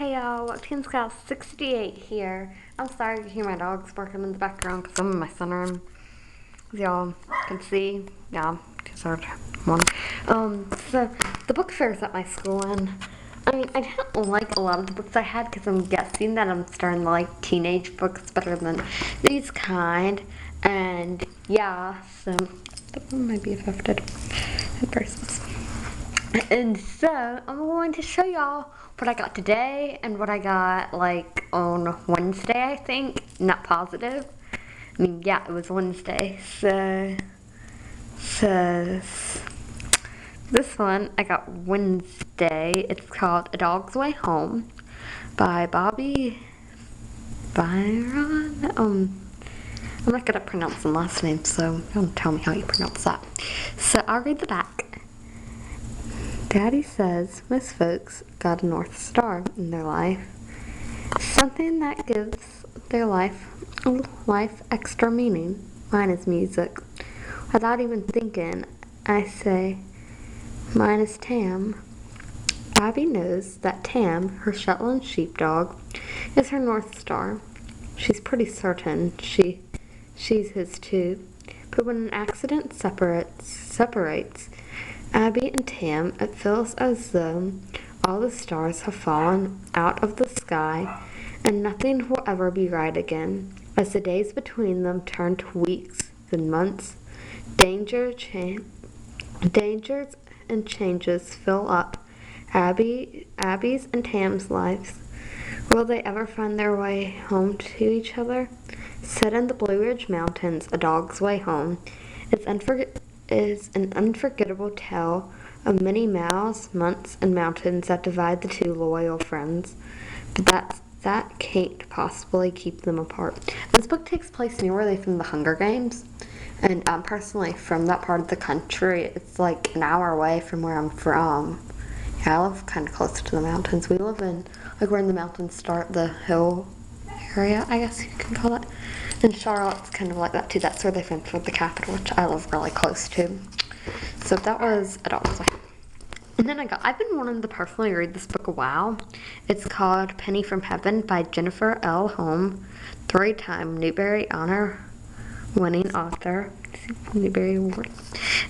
Hey y'all, Teen Scout 68 here. I'm sorry you hear my dogs barking in the background because I'm in my sunroom. As y'all can see, yeah, just heard one. So the book fairs at my school, and I mean, I didn't like a lot of the books I had because I'm guessing that I'm starting to like teenage books better than these kind. And yeah, so that one might be affected in persons. And so, I'm going to show y'all what I got today and what I got, like, on Wednesday, I think. Not positive. I mean, yeah, it was Wednesday. So, this one I got Wednesday. It's called A Dog's Way Home by Byron. I'm not good at pronouncing last names, so don't tell me how you pronounce that. So, I'll read the back. Daddy says most folks got a North Star in their life. Something that gives their life extra meaning. Mine is music. Without even thinking, I say, mine is Tam. Abby knows that Tam, her Shetland sheepdog, is her North Star. She's pretty certain she's his too. But when an accident separates Abby and Tam, it feels as though all the stars have fallen out of the sky and nothing will ever be right again. As the days between them turn to weeks and months, dangers and changes fill up Abby's and Tam's lives. Will they ever find their way home to each other? Set in the Blue Ridge Mountains, A Dog's Way Home is an unforgettable tale of many miles, months, and mountains that divide the two loyal friends. But that can't possibly keep them apart. This book takes place near where they filmed the Hunger Games. And I'm personally from that part of the country. It's like an hour away from where I'm from. Yeah, I live kind of close to the mountains. We live in, like, where the mountains start, the hill area, I guess you can call it. And Charlotte's kind of like that too. That's where they filmed for the Capitol, which I live really close to. So that was A Dog's Way. And then I've been wanting to personally read this book a while. It's called Penny from Heaven by Jennifer L. Holm, 3-time Newbery Honor winning author. Newbery Award.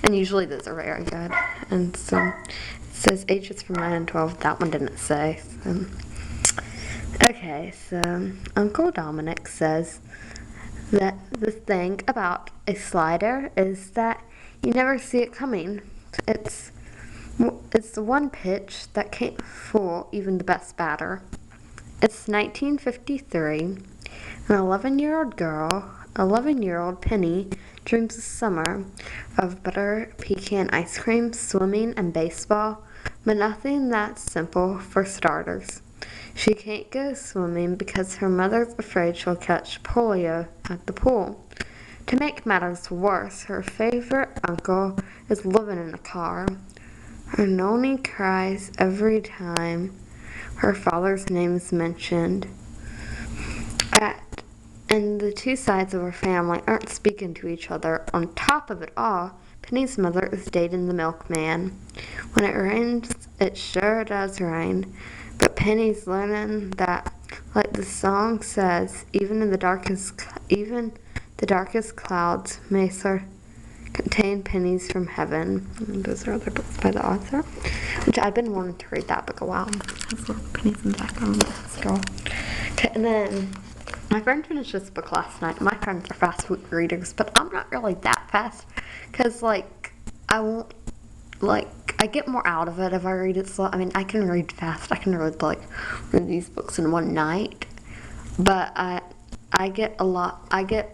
And usually those are very good. And so it says ages from 9 and 12. That one didn't say. So. Okay, so Uncle Dominic says that the thing about a slider is that you never see it coming. It's the one pitch that can't fool even the best batter. It's 1953. An 11-year-old Penny dreams of summer of butter pecan ice cream, swimming, and baseball, but nothing that's simple for starters. She can't go swimming because her mother's afraid she'll catch polio at the pool. To make matters worse, her favorite uncle is living in a car. Her Noni cries every time her father's name is mentioned. And the two sides of her family aren't speaking to each other. On top of it all, Penny's mother is dating the milkman. When it rains, it sure does rain. But Penny's learning that, like the song says, even the darkest clouds may contain pennies from heaven. And those are other books by the author, which I've been wanting to read that book a while. Has little pennies in the background. Okay, and then my friend finished this book last night. My friends are fast food readers, but I'm not really that fast, because I get more out of it if I read it slow. I mean, I can read fast. I can read these books in one night. But I get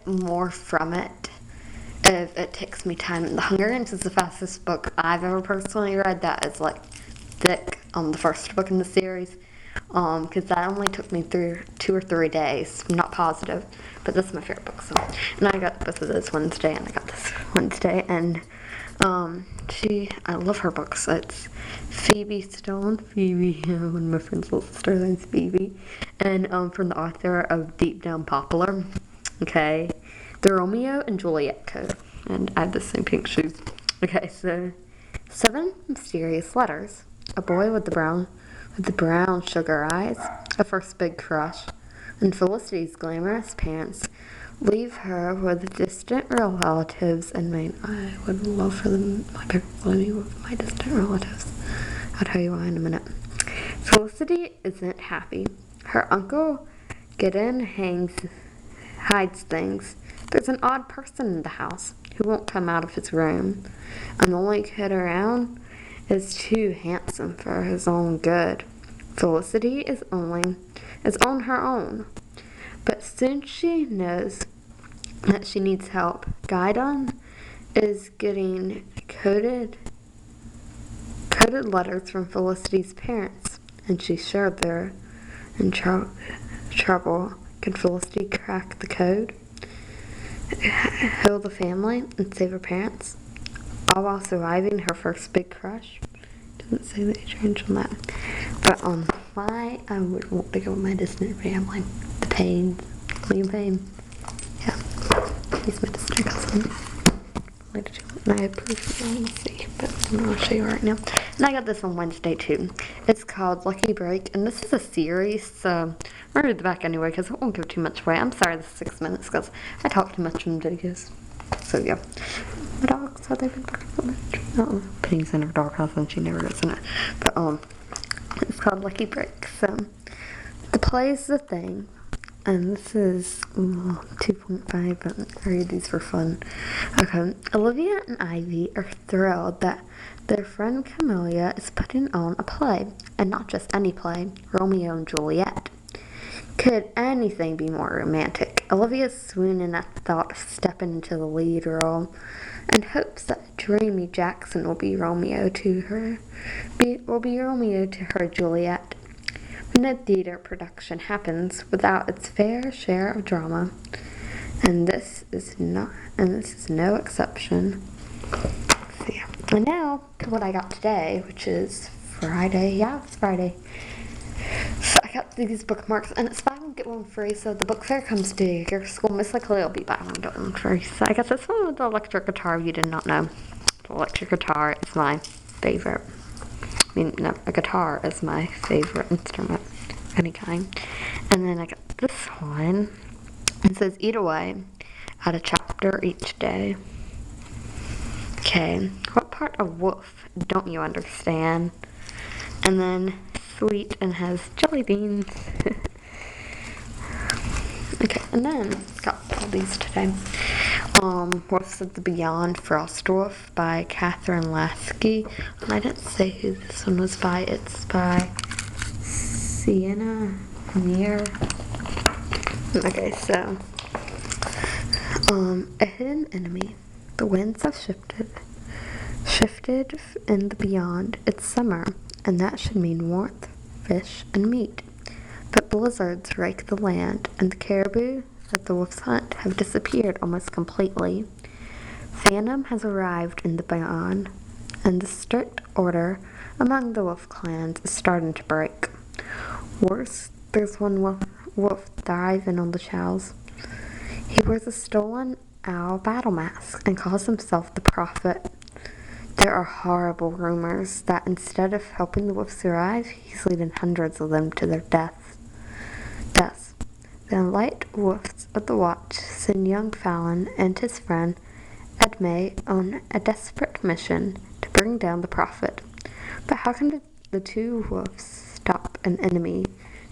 more from it if it takes me time. The Hunger Games is the fastest book I've ever personally read. That is thick, the first book in the series. Because that only took me through 2 or 3 days. I'm not positive, but that's my favorite book. So, and I got both of those Wednesday, and I got this Wednesday, and I love her books. It's Phoebe Stone. Phoebe, one of my friend's little sister name's Phoebe, and from the author of Deep Down Popular. Okay, the Romeo and Juliet Code, and I have the same pink shoes. Okay, so 7 mysterious letters. A boy with with the brown sugar eyes, a first big crush, and Felicity's glamorous parents leave her with distant relatives. And I would love for my parents to leave me with my distant relatives. I'll tell you why in a minute. Felicity isn't happy. Her uncle Gideon hides things. There's an odd person in the house who won't come out of his room, and the only kid around is too handsome for his own good. Felicity is on her own, but soon she knows that she needs help. Gideon is getting coded letters from Felicity's parents, and she's sure they're in trouble. Can Felicity crack the code, heal the family, and save her parents, all while surviving her first big crush? Doesn't say the age range on that. But why I would want to go with my distant family. The Payne. Liam Payne. Yeah. He's my distant cousin. I appreciate it. Let's see, but I'm going to show you right now. And I got this on Wednesday too. It's called Lucky Break, and this is a series, so I'm going to read the back anyway because it won't give too much away. I'm sorry this is 6 minutes because I talk too much in videos. So yeah. My dogs, have they been barking so much? Oh, Penny's in her doghouse and she never gets in it. But it's called Lucky Break. So the play is the thing. And this is 2.5, but I read these for fun. Okay, Olivia and Ivy are thrilled that their friend Camellia is putting on a play, and not just any play, Romeo and Juliet. Could anything be more romantic? Olivia's swooning at the thought of stepping into the lead role, and hopes that dreamy Jackson will be Romeo to her Juliet. No theater production happens without its fair share of drama, and this is no exception. So yeah. And now to what I got today, which is Friday. Yeah, it's Friday. So I got these bookmarks, and it's buy one get one free. So the book fair comes to your school, most likely it'll be buy one get one free. So I got this one with the electric guitar. If you did not know, the electric guitar is my favorite. A guitar is my favorite instrument, any kind. And then I got this one. It says, eat away at a chapter each day. Okay, what part of wolf don't you understand? And then sweet and has jelly beans. Okay, and then got all these today. Wolves of the Beyond, Frostwolf by Catherine Lasky. And I didn't say who this one was by. It's by Sienna Near. Okay, so a hidden enemy. The winds have shifted in the beyond. It's summer, and that should mean warmth, fish, and meat. But blizzards rake the land, and the caribou that the wolves hunt have disappeared almost completely. Phantom has arrived in the beyond, and the strict order among the wolf clans is starting to break. Worse, there's one wolf thriving on the chows. He wears a stolen owl battle mask and calls himself the Prophet. There are horrible rumors that instead of helping the wolves survive, he's leading hundreds of them to their deaths. The light wolves of the watch send young Fallon and his friend Edme on a desperate mission to bring down the Prophet. But how can the two wolves stop an enemy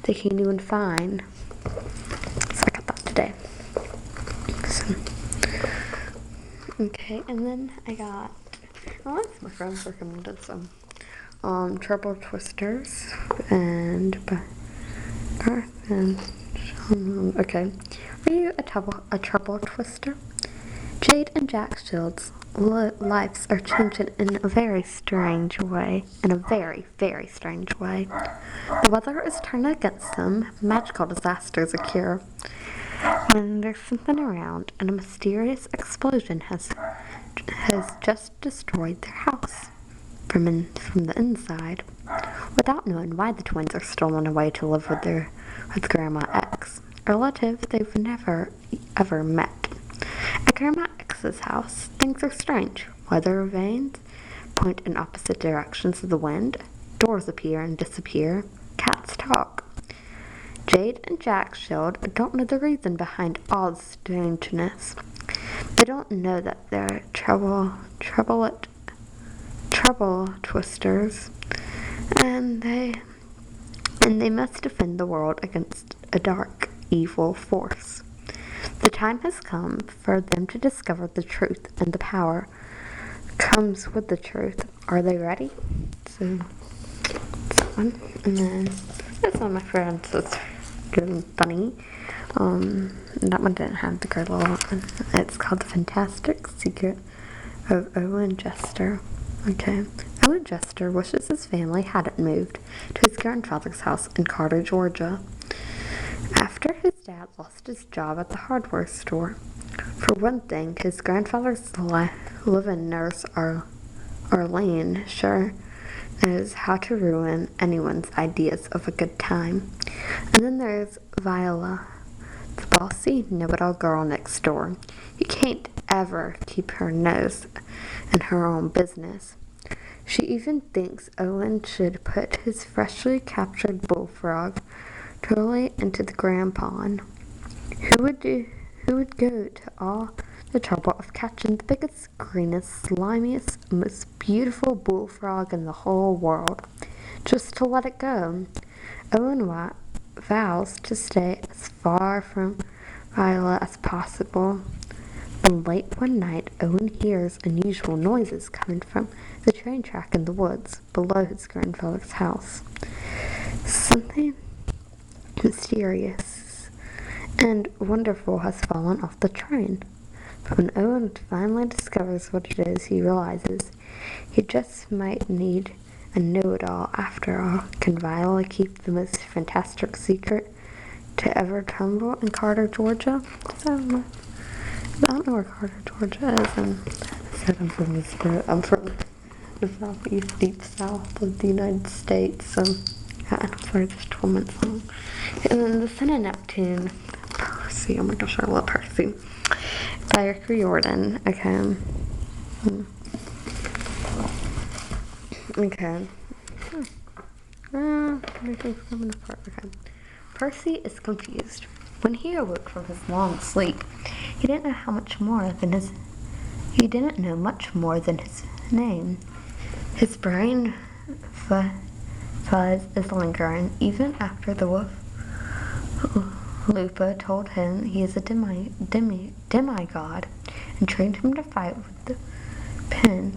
they can't even find? So I got that today. Okay, and then I got, that's my friends recommended some Trouble Twisters and Garth and okay. Are you a trouble twister? Jade and Jack Shield's lives are changing in a very strange way. The weather is turning against them. Magical disasters occur when there's something around, and a mysterious explosion has just destroyed their house from the inside. Without knowing why, the twins are stolen away to live with Grandma X, a relative they've never ever met. At Grandma X's house, things are strange. Weather vanes point in opposite directions of the wind. Doors appear and disappear. cats talk. Jade and Jack's Shield don't know the reason behind all the strangeness. They don't know that they're trouble twisters, and they must defend the world against a dark, evil force. The time has come for them to discover the truth, and the power comes with the truth. Are they ready? So, that one. And then this one, my friend, says really funny. That one didn't have the girl one. It's called The Fantastic Secret of Owen and Jester. Okay. Owen Jester wishes his family hadn't moved to his grandfather's house in Carter, Georgia, after his dad lost his job at the hardware store. For one thing, his grandfather's live-in nurse, Arlene, sure knows how to ruin anyone's ideas of a good time. And then there's Viola, the bossy, know-it-all girl next door. You can't ever keep her nose in her own business. She even thinks Owen should put his freshly captured bullfrog totally into the grand pond. Who would go to all the trouble of catching the biggest, greenest, slimiest, most beautiful bullfrog in the whole world, just to let it go? Owen vows to stay as far from Viola as possible. But late one night, Owen hears unusual noises coming from the train track in the woods below his grandfather's house. Something mysterious and wonderful has fallen off the train. But when Owen finally discovers what it is, he realizes he just might need a know-it-all after all. Can Viola keep the most fantastic secret to ever tumble in Carter, Georgia? I don't know where Carter, Georgia is. I'm from the southeast, deep south of the United States. So, yeah, I'm sorry, just 12 minutes long. And then the Sun and Neptune, Percy. Oh my gosh, I love Percy. By Riordan. Okay. Okay. Everything's coming apart. Okay. Percy is confused. When he awoke from his long sleep, he didn't know much more than his name. His brain fuzz is lingering even after the wolf Lupa told him he is a demigod and trained him to fight with the pen/sword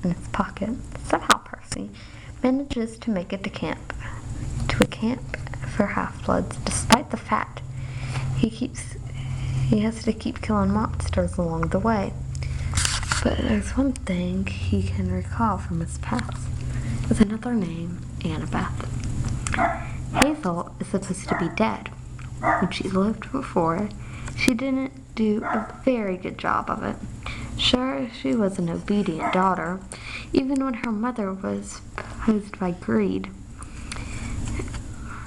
in his pocket. Somehow Percy manages to make it to a camp for half-bloods, despite the fact he has to keep killing monsters along the way. But there's one thing he can recall from his past. With another name, Annabeth. Hazel is supposed to be dead. When she lived before, she didn't do a very good job of it. Sure, she was an obedient daughter, even when her mother was posed by greed.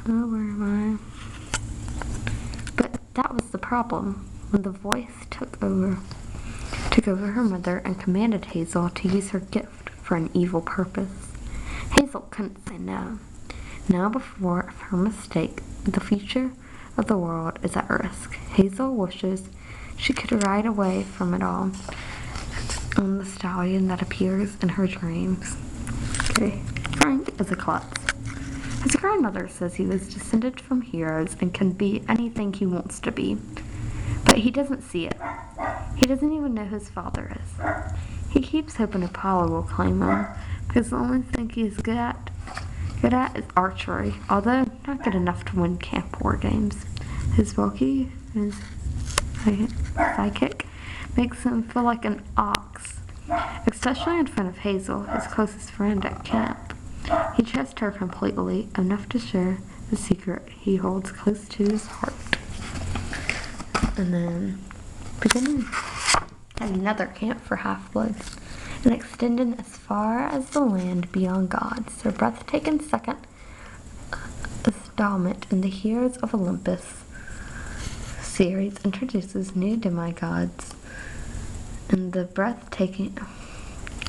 Oh, where am I? But that was the problem. When the voice took over her mother and commanded Hazel to use her gift for an evil purpose, Hazel couldn't say no. Now, before her mistake, the future of the world is at risk. Hazel wishes she could ride away from it all on the stallion that appears in her dreams. Okay, Frank is a klutz. His grandmother says he was descended from heroes and can be anything he wants to be. But he doesn't see it. He doesn't even know who his father is. He keeps hoping Apollo will claim him, because the only thing he's good at is archery, although not good enough to win camp war games. His bulky, his sidekick, makes him feel like an ox, especially in front of Hazel, his closest friend at camp. He trusts her completely, enough to share the secret he holds close to his heart. And then, beginning at another camp for half-bloods, and extending as far as the land beyond gods, their breathtaking second installment in the Heroes of Olympus series introduces new demigods, and the breathtaking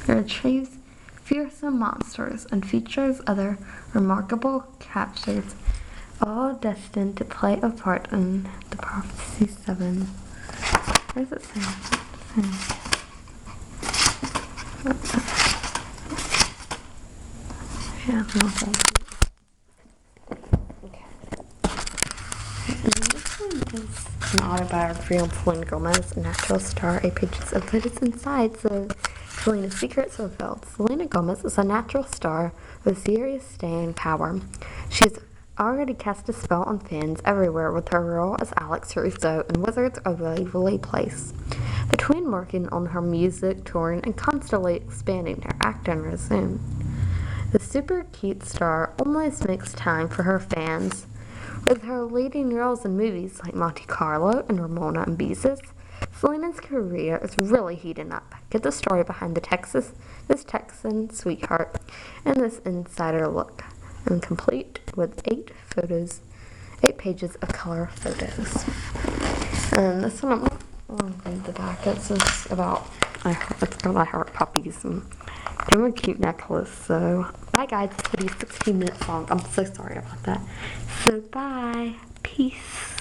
retrieves fearsome monsters, and features other remarkable captures, all destined to play a part in the Prophecy 7. Where does it say? Yeah, no, okay. And this one is an autobiography on Selena Gomez, a natural star, 8 pages of photos inside, so Selena's secrets are revealed. Selena Gomez is a natural star with serious staying power. She's already cast a spell on fans everywhere with her role as Alex Russo in Wizards of Waverly Place. Between working on her music, touring, and constantly expanding her acting resume, the super cute star almost makes time for her fans. With her leading roles in movies like Monte Carlo and Ramona and Beezus, Selena's career is really heating up. Get the story behind this Texan sweetheart and this insider look, and complete with 8 pages of color photos. And this one, I'm not going to read the back. It's just about I heart puppies and they were a cute necklace. So bye guys, this video is 16 minutes long. I'm so sorry about that. So bye, peace.